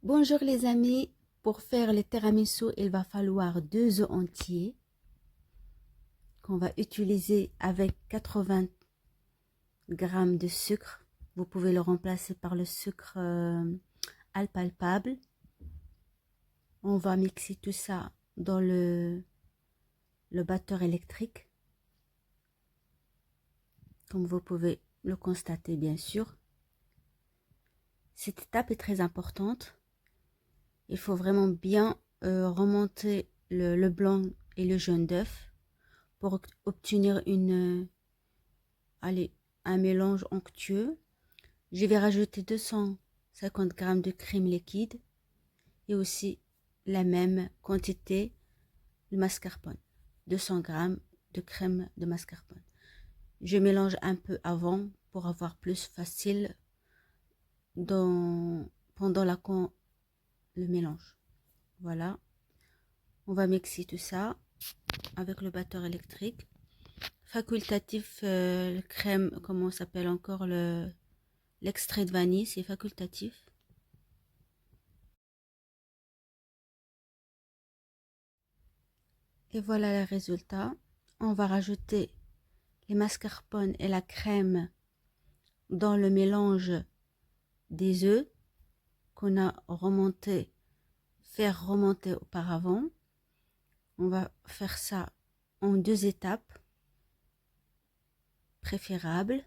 Bonjour les amis, pour faire le tiramisu, il va falloir 2 œufs entiers qu'on va utiliser avec 80 g de sucre. Vous pouvez le remplacer par le sucre impalpable. On va mixer tout ça dans le batteur électrique, comme vous pouvez le constater bien sûr. Cette étape est très importante. Il faut vraiment bien remonter le blanc et le jaune d'œuf pour obtenir un mélange onctueux. Je vais rajouter 250 g de crème liquide et aussi la même quantité de mascarpone, 200 g de crème de mascarpone. Je mélange un peu avant pour avoir plus facile pendant le mélange. Voilà, on va mixer tout ça avec le batteur électrique. Facultatif, crème, comment ça s'appelle encore, l'extrait de vanille, c'est facultatif. Et voilà le résultat. On va rajouter les mascarpone et la crème dans le mélange des œufs qu'on a faire remonter auparavant. On va faire ça en 2 étapes préférables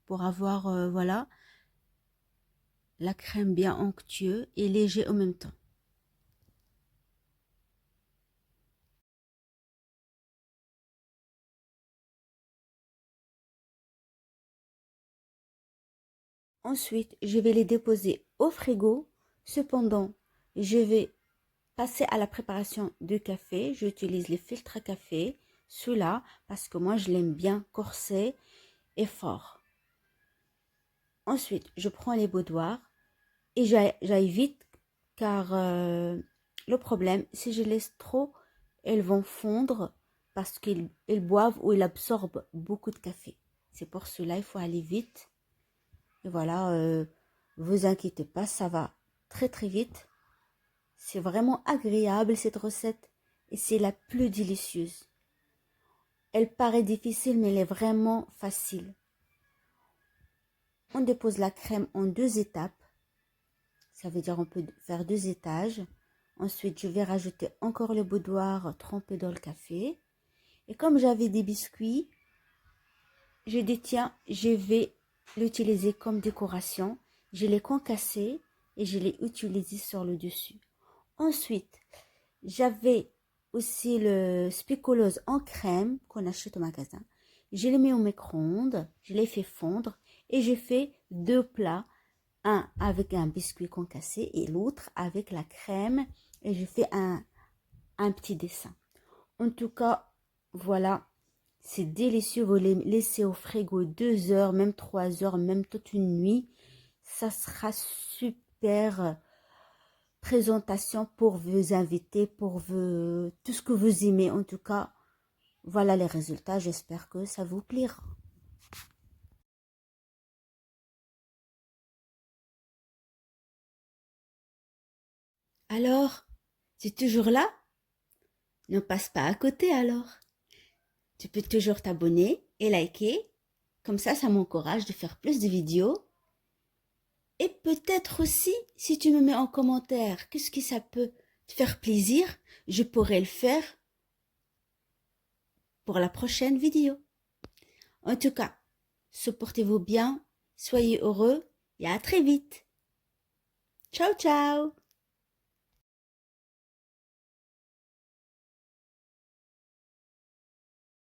pour avoir voilà, la crème bien onctueuse et léger en même temps. Ensuite, je vais les déposer au frigo. Cependant, je vais passer à la préparation du café. J'utilise les filtres à café, ceux-là, parce que moi, je l'aime bien corsé et fort. Ensuite, je prends les boudoirs et j'aille vite, car le problème, si je laisse trop, elles vont fondre parce qu'ils boivent ou ils absorbent beaucoup de café. C'est pour cela, il faut aller vite. Et voilà, vous inquiétez pas, ça va très très vite. C'est vraiment agréable cette recette et c'est la plus délicieuse. Elle paraît difficile mais elle est vraiment facile. On dépose la crème en 2 étapes. Ça veut dire on peut faire 2 étages. Ensuite, je vais rajouter encore le boudoir trempé dans le café. Et comme j'avais des biscuits, je dis tiens, je vais l'utiliser comme décoration. Je l'ai concassé et je l'ai utilisé sur le dessus. Ensuite, j'avais aussi le spéculoos en crème qu'on achète au magasin. Je l'ai mis au micro-ondes, je l'ai fait fondre et j'ai fait 2 plats. Un avec un biscuit concassé et l'autre avec la crème. Et j'ai fait un petit dessin. En tout cas, voilà. C'est délicieux, vous les laissez au frigo 2 heures, même 3 heures, même toute une nuit. Ça sera super présentation pour vos invités, pour tout ce que vous aimez. En tout cas, voilà les résultats. J'espère que ça vous plaira. Alors, c'est toujours là? Ne passe pas à côté alors. Tu peux toujours t'abonner et liker. Comme ça m'encourage de faire plus de vidéos. Et peut-être aussi, si tu me mets en commentaire, qu'est-ce que ça peut te faire plaisir, je pourrais le faire pour la prochaine vidéo. En tout cas, supportez-vous bien, soyez heureux et à très vite. Ciao, ciao!